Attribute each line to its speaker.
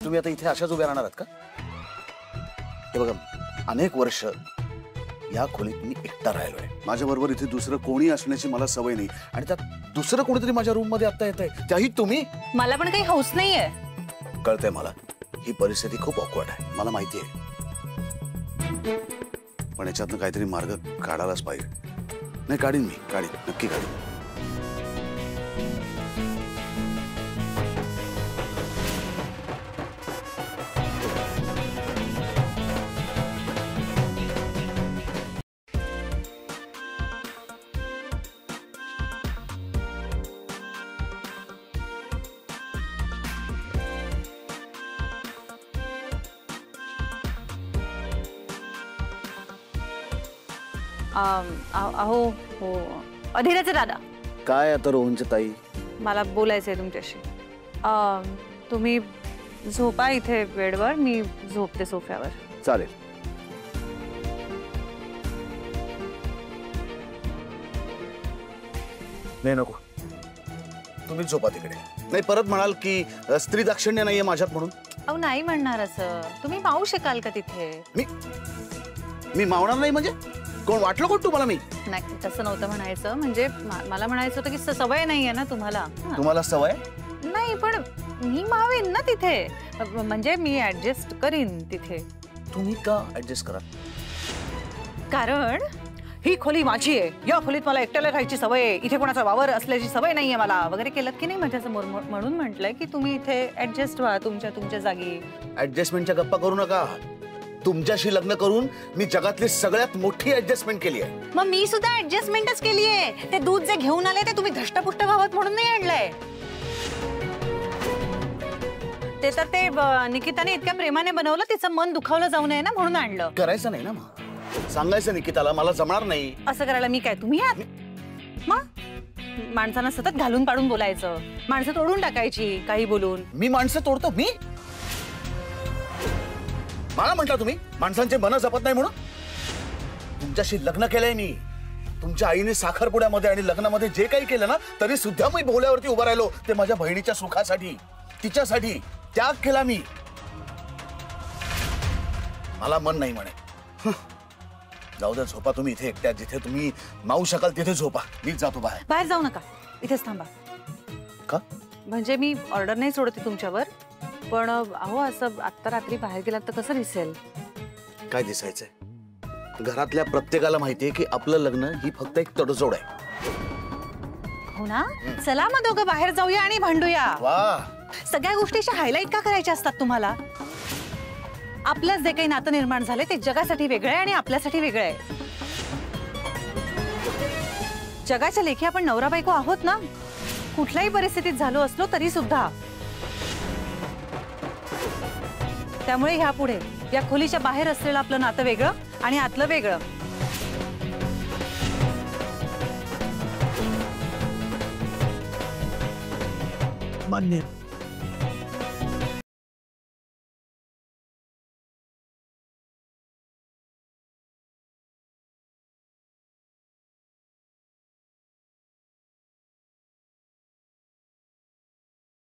Speaker 1: तुम्ही आता इथे अशाच उभ्या राहणार आहात का? हे बघा, अनेक वर्ष या खोलीत मी एकटा राहिलोय. माझ्याबरोबर इथे दुसरं कोणी असण्याची मला सवय नाही आणि त्यात दुसरं कोणीतरी माझ्या रूम मध्ये आता येत आहे, त्याही तुम्ही.
Speaker 2: मला पण काही हौस नाहीये.
Speaker 1: कळतंय मला, ही परिस्थिती खूप ऑकवर्ड आहे, मला माहिती आहे. पण याच्यातनं काहीतरी मार्ग काढायलाच पाहिजे. नाही, काढीन मी, नक्की काढीन.
Speaker 2: अहो हो, अधीराचे दादा.
Speaker 1: काय आता रोहनच्या ताई,
Speaker 2: मला बोलायचंय तुमच्याशी. तुम्ही झोपा इथे बेडवर, मी झोपते सोफ्यावर.
Speaker 1: चालेल. नाही, नको, तुम्हीच झोपा तिकडे. नाही परत म्हणाल की स्त्री दाक्षिण्य नाहीये माझ्यात म्हणून.
Speaker 2: अहो नाही म्हणणार असं. तुम्ही मावू शकाल का तिथे?
Speaker 1: मी मावणार नाही म्हणजे? कोण वाटलं कोण तुम्हाला? मी
Speaker 2: नाही, तसं नव्हतं म्हणायचं. म्हणजे मला म्हणायचं होतं की सवय नाहीये ना तुम्हाला.
Speaker 1: तुम्हाला सवय
Speaker 2: नाही, पण मी मावेन ना तिथे. म्हणजे मी ऍडजस्ट करीन तिथे.
Speaker 1: तुम्ही का ऍडजस्ट करा?
Speaker 2: कारण ही खोली माझी आहे. या खोलीत मला एकट्याला राहायची सवय आहे. इथे कोणाचा वावर असल्याची सवय नाहीये मला वगैरे केलं की नाही माझ्यासमोर. म्हणून म्हटलंय की तुम्ही इथे ऍडजस्ट व्हा तुमच्या जागी.
Speaker 1: ऍडजस्टमेंटच्या गप्पा करू नका. तुमच्याशी लग्न करून मी जगातली सगळ्यात मोठी ऍडजस्टमेंट केली आहे.
Speaker 2: मग मी सुद्धा ऍडजस्टमेंटच केली आहे. ते दूध जे घेऊन आले ते तुम्ही धष्टपुष्ट व्हावत म्हणून नाही आणलंय. ते तर ते निकिताने इतक्या प्रेमाने बनवलं, तिचं मन दुखावलं जाऊ नये ना म्हणून आणलं.
Speaker 1: करायचं नाही ना मग. सांगायचं निकिताला मला जमणार नाही
Speaker 2: असं करायला. मी काय तुम्ही आहात? मग माणसांना सतत घालून पाडून बोलायचं, माणसं तोडून टाकायची काही बोलून.
Speaker 1: मी माणसं तोडतो? मी मला म्हटलं तुम्ही माणसांचे मन जपत नाही म्हणून? तुमच्याशी लग्न केलंय मी. तुमच्या आईने साखरपुड्यामध्ये आणि लग्नामध्ये जे काही केलं ना, तरी सुद्धा मी भोवल्यावरती उभा राहिलो. ते माझ्या बहिणीच्या सुखासाठी, तिच्यासाठी त्याग केला मी. मला मन नाही म्हणे. जाऊ द्या, झोपा तुम्ही इथे एकट्या. जिथे तुम्ही मावू शकाल तिथे झोपा. मीच जातो बाहेर.
Speaker 2: बाहेर जाऊ नका, इथेच थांबा.
Speaker 1: का? म्हणजे
Speaker 2: मी ऑर्डर नाही सोडते तुमच्यावर, पण अहो असं आत्ता रात्री बाहेर गेलात तर कसं दिसेल?
Speaker 1: काय दिसायचंय? घरातल्या प्रत्येकाला माहितीये की आपलं लग्न ही फक्त एक तडजोड आहे.
Speaker 2: हो ना? चला मग दोघं बाहेर जाऊया आणि भांडूया.
Speaker 1: वाह,
Speaker 2: सगळ्या गोष्टीच्या हायलाइट का करायच्या असतात तुम्हाला? आपलं जे काही नातं निर्माण झाले ते जगासाठी वेगळं आहे आणि आपल्यासाठी वेगळं आहे. जगाच्या लेखी आपण नवरा बायको आहोत ना, कुठल्याही परिस्थितीत झालो असलो तरी सुद्धा. त्यामुळे ह्यापुढे या खोलीच्या बाहेर असलेलं आपलं नातं वेगळं आणि आतलं वेगळं.
Speaker 3: मान्य.